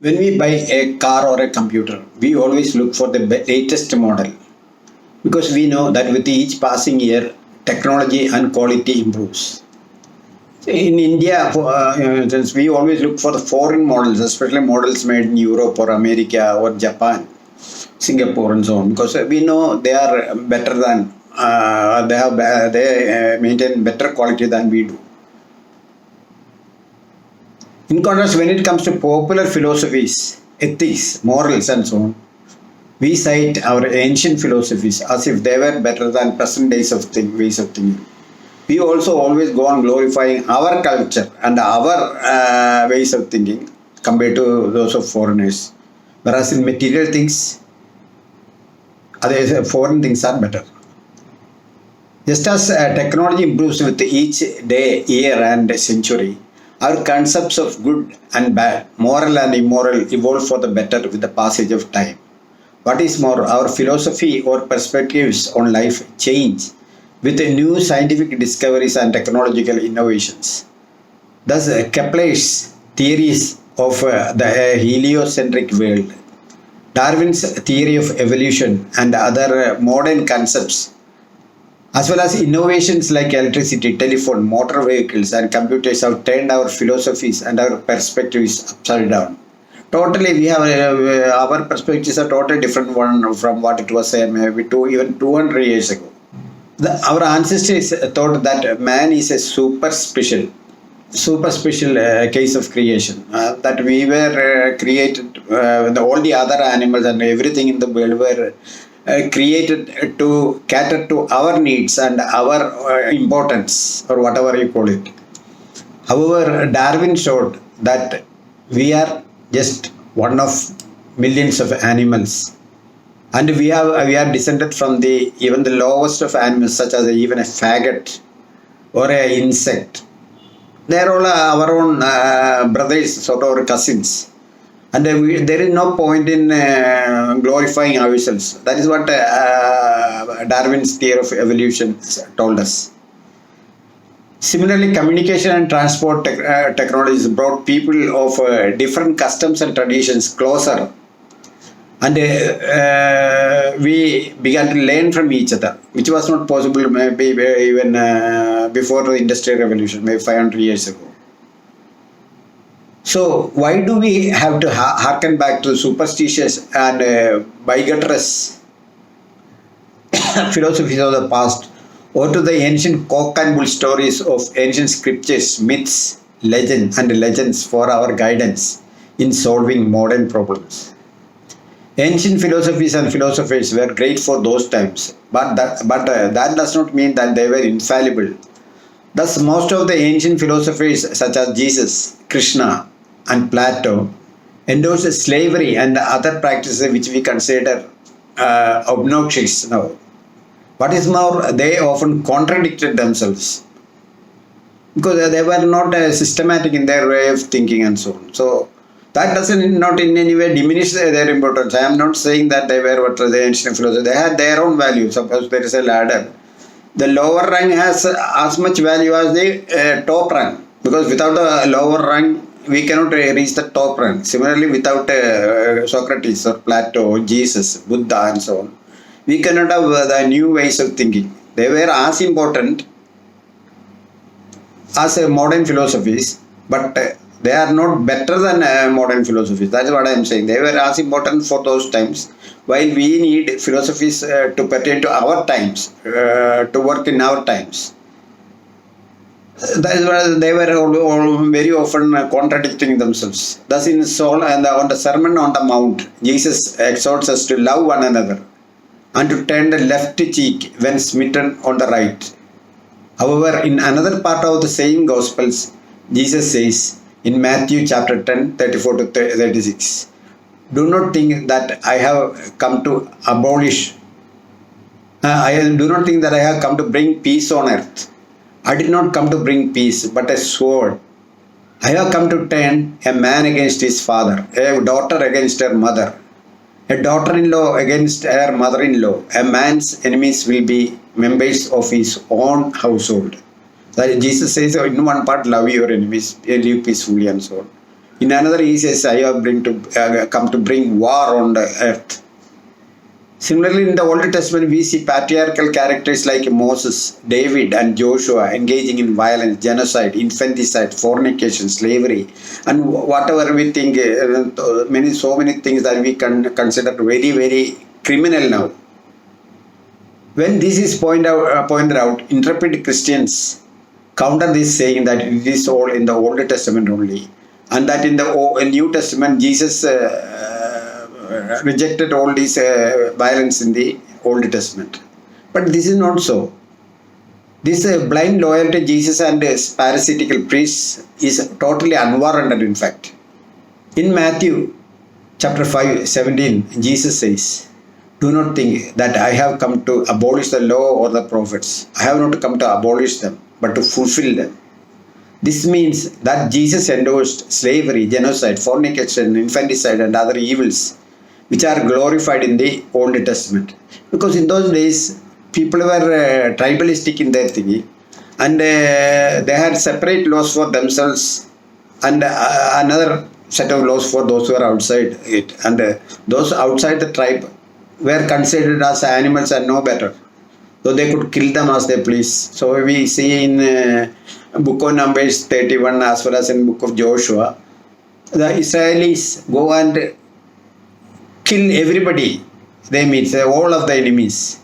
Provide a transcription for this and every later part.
When we buy a car or a computer, we always look for the latest model because we know that with each passing year, technology and quality improves. In India, for instance, we always look for the foreign models, especially models made in Europe or America or Japan, Singapore, and so on, because we know they are better than they maintain better quality than we do. In contrast, when it comes to popular philosophies, ethics, morals, and so on, we cite our ancient philosophies as if they were better than present days of ways of thinking. We also always go on glorifying our culture and our ways of thinking compared to those of foreigners. Whereas in material things, other foreign things are better. Just as technology improves with each day, year, and century, our concepts of good and bad, moral and immoral evolve for the better with the passage of time. What is more, our philosophy or perspectives on life change with the new scientific discoveries and technological innovations. Thus, Kepler's theories of the heliocentric world, Darwin's theory of evolution, and other modern concepts, as well as innovations like electricity, telephone, motor vehicles, and computers, have turned our philosophies and our perspectives upside down. Totally, we have our perspectives are totally different one from what it was maybe even 200 years ago. Our ancestors thought that man is a super special case of creation. That we were created, all the other animals and everything in the world were created to cater to our needs and our importance, or whatever you call it. However, Darwin showed that we are just one of millions of animals, and we are descended from the even the lowest of animals, such as even a faggot or a insect. They are all our own brothers, sort of, or cousins, and there is no point in glorifying ourselves. That is what Darwin's theory of evolution told us. Similarly, communication and transport technologies brought people of different customs and traditions closer, and we began to learn from each other, which was not possible maybe even before the Industrial Revolution, maybe 500 years ago. So, why do we have to harken back to superstitious and bigotous philosophies of the past, or to the ancient cock and bull stories of ancient scriptures, myths, legends, and legends for our guidance in solving modern problems? Ancient philosophies and philosophers were great for those times, but that does not mean that they were infallible. Thus, most of the ancient philosophers, such as Jesus, Krishna, and Plato, endorsed slavery and other practices which we consider obnoxious now. What is more, they often contradicted themselves because they were not systematic in their way of thinking and so on. So that doesn't not in any way diminish their importance. I am not saying that they were what the ancient philosophers. They had their own value. Suppose there is a ladder, the lower rank has as much value as the top rank, because without a lower rank we cannot reach the top rank. Similarly, without Socrates or Plato or Jesus, Buddha, and so on, we cannot have the new ways of thinking. They were as important as modern philosophies, but they are not better than modern philosophies. That is what I am saying. They were as important for those times, while we need philosophies to pertain to our times, to work in our times. That is why they were all very often contradicting themselves. Thus, in Saul and on the Sermon on the Mount, Jesus exhorts us to love one another and to turn the left cheek when smitten on the right. However, in another part of the same Gospels, Jesus says in Matthew chapter 10, 34 to 36, do not think that I have come to abolish, do not think that I have come to bring peace on earth. I did not come to bring peace, but a sword. I have come to turn a man against his father, a daughter against her mother, a daughter-in-law against her mother-in-law. A man's enemies will be members of his own household. That Jesus says in one part, love your enemies, live peacefully, and so on. In another, he says, I have come to bring war on the earth. Similarly, in the Old Testament, we see patriarchal characters like Moses, David, and Joshua engaging in violence, genocide, infanticide, fornication, slavery, and whatever we think, so many things that we can consider very, very criminal now. When this is pointed out, intrepid Christians counter this, saying that it is all in the Old Testament only, and that in the New Testament, Jesus rejected all these violence in the Old Testament. But this is not so. This blind loyalty to Jesus and his parasitical priests is totally unwarranted, in fact. In Matthew chapter 5:17, Jesus says, do not think that I have come to abolish the law or the prophets. I have not come to abolish them, but to fulfill them. This means that Jesus endorsed slavery, genocide, fornication, infanticide, and other evils which are glorified in the Old Testament. Because in those days, people were tribalistic in their thinking, and they had separate laws for themselves and another set of laws for those who are outside it. And those outside the tribe were considered as animals and no better. So they could kill them as they please. So we see in book of Numbers 31 as well as in book of Joshua, the Israelis go and kill everybody they meet, all of the enemies.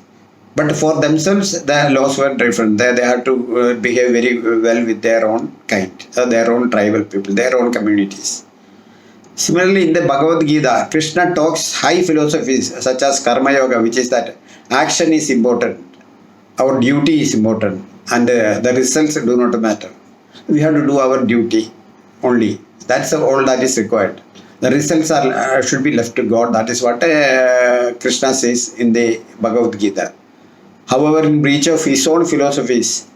But for themselves, the laws were different. They had to behave very well with their own kind, their own tribal people, their own communities. Similarly, in the Bhagavad Gita, Krishna talks high philosophies such as Karma Yoga, which is that action is important, our duty is important, and the results do not matter. We have to do our duty only. That's all that is required. The results should be left to God. That is what Krishna says in the Bhagavad Gita. However, in breach of his own philosophies,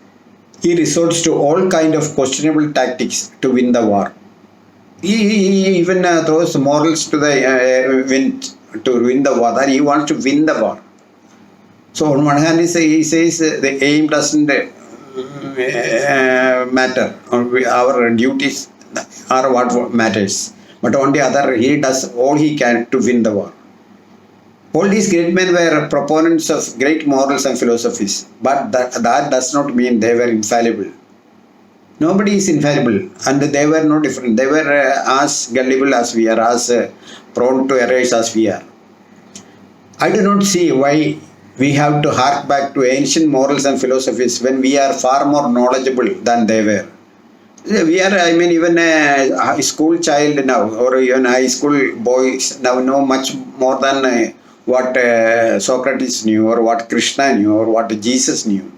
he resorts to all kind of questionable tactics to win the war. He even throws morals to the wind to win the war. That he wants to win the war. So on one hand, he says the aim doesn't matter. Our duties are what matters. But on the other, he does all he can to win the war. All these great men were proponents of great morals and philosophies, but that does not mean they were infallible. Nobody is infallible, and they were no different. They were as gullible as we are, as prone to errors as we are. I do not see why we have to hark back to ancient morals and philosophies when we are far more knowledgeable than they were. We are, even a school child now, or even high school boys now know much more than what Socrates knew, or what Krishna knew, or what Jesus knew,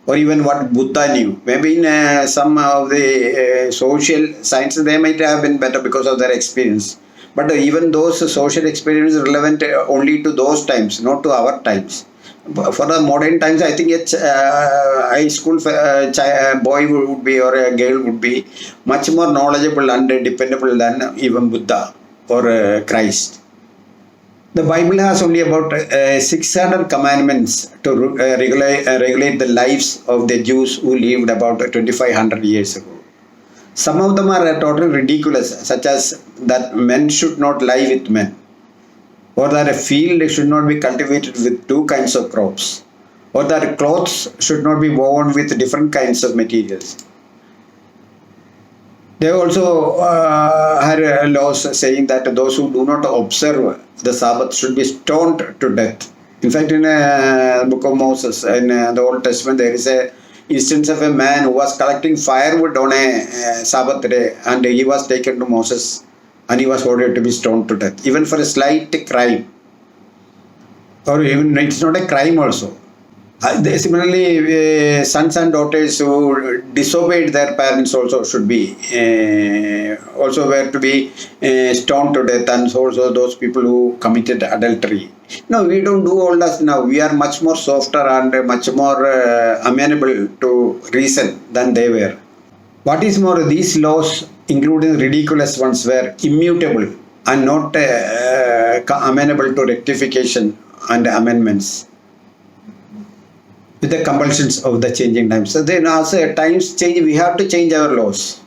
or even what Buddha knew. Maybe in some of the social sciences they might have been better because of their experience. But even those social experiences relevant only to those times, not to our times. For the modern times, I think a high school boy would be, or a girl would be, much more knowledgeable and dependable than even Buddha or Christ. The Bible has only about 600 commandments to regulate the lives of the Jews who lived about 2500 years ago. Some of them are totally ridiculous, such as that men should not lie with men, or that a field should not be cultivated with two kinds of crops, or that clothes should not be woven with different kinds of materials. They also had laws saying that those who do not observe the Sabbath should be stoned to death. In fact, in the book of Moses, in the Old Testament, there is a instance of a man who was collecting firewood on a Sabbath day, and he was taken to Moses, and he was ordered to be stoned to death, even for a slight crime. Or even it's not a crime also. Similarly, sons and daughters who disobeyed their parents also should be also were to be stoned to death, and also those people who committed adultery. No, we don't do all that now. We are much more softer and much more amenable to reason than they were. What is more, these laws, including ridiculous ones, were immutable and not amenable to rectification and amendments with the compulsions of the changing times. So then, as times change, we have to change our laws.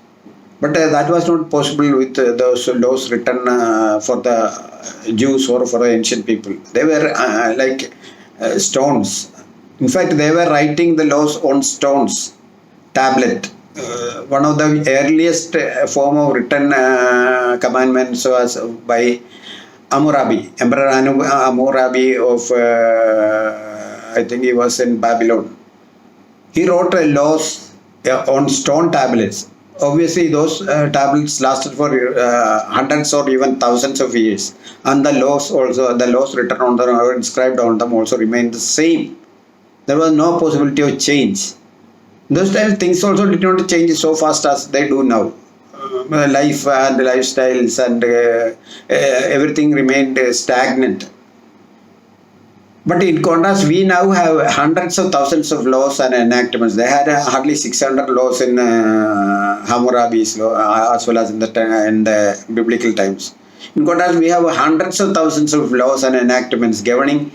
But that was not possible with those laws written for the Jews or for the ancient people. They were like stones. In fact, they were writing the laws on stones, tablet. One of the earliest form of written commandments was by Hammurabi, Emperor Hammurabi of, I think he was in Babylon. He wrote laws on stone tablets. Obviously, those tablets lasted for hundreds or even thousands of years, and the laws written on them or inscribed on them also remained the same. There was no possibility of change. Those times, things also did not change so fast as they do now. Life and lifestyles and everything remained stagnant. But in contrast, we now have hundreds of thousands of laws and enactments. They had hardly 600 laws in Hammurabi's law, as well as in the biblical times. In contrast, we have hundreds of thousands of laws and enactments governing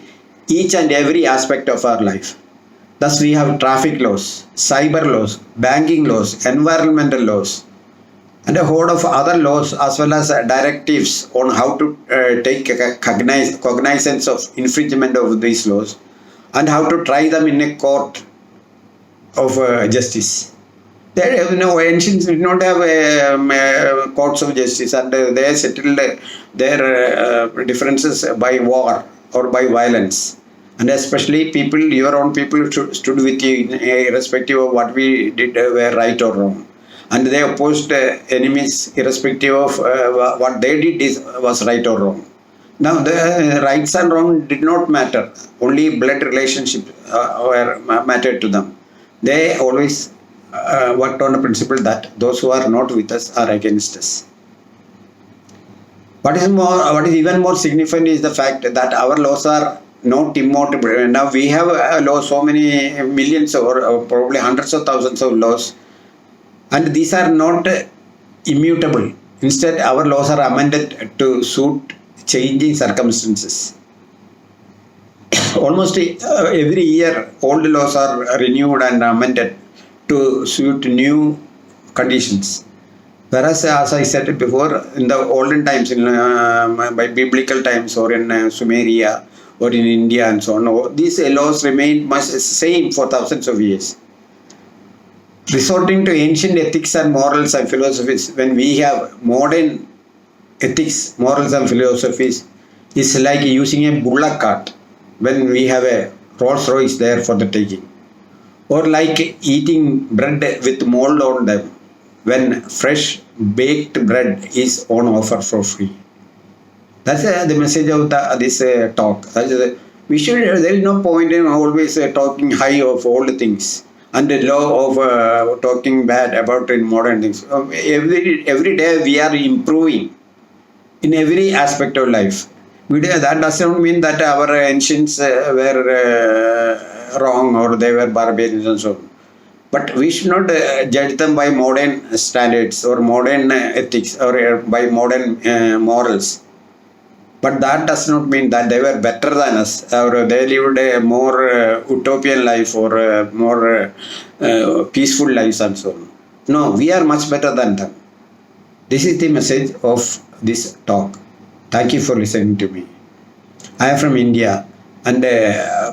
each and every aspect of our life. Thus, we have traffic laws, cyber laws, banking laws, environmental laws, and a whole of other laws as well as directives on how to take cognizance of infringement of these laws and how to try them in a court of justice. There, ancients did not have courts of justice, and they settled their differences by war or by violence. And especially people, your own people stood with you irrespective of what we did were right or wrong. And they opposed enemies irrespective of what they did was right or wrong. Now the rights and wrong did not matter. Only blood relationship mattered to them. They always worked on the principle that those who are not with us are against us. What is even more significant is the fact that our laws are not immutable. Now we have laws, so many millions or probably hundreds of thousands of laws, and these are not immutable. Instead, our laws are amended to suit changing circumstances. Almost every year, old laws are renewed and amended to suit new conditions. Whereas, as I said before, in the olden times, by biblical times, or in Sumeria, or in India, and so on, these laws remained much the same for thousands of years. Resorting to ancient ethics and morals and philosophies when we have modern ethics, morals, and philosophies is like using a Bullock Cart when we have a Rolls-Royce there for the taking, or like eating bread with mold on them when fresh baked bread is on offer for free. That's the message of this talk. We should. There is no point in always talking high of old things and the law of talking bad about in modern things. Every day we are improving in every aspect of life. That does not mean that our ancients were wrong or they were barbarians and so on. But we should not judge them by modern standards or modern ethics or by modern morals. But that does not mean that they were better than us or they lived a more utopian life or more peaceful lives and so on. No, we are much better than them. This is the message of this talk. Thank you for listening to me. I am from India, and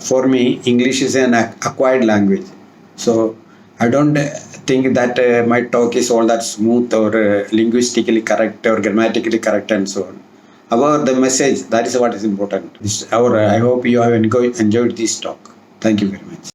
for me, English is an acquired language. So I don't think that my talk is all that smooth or linguistically correct or grammatically correct and so on. About the message, that is what is important. I hope you have enjoyed this talk. Thank you very much.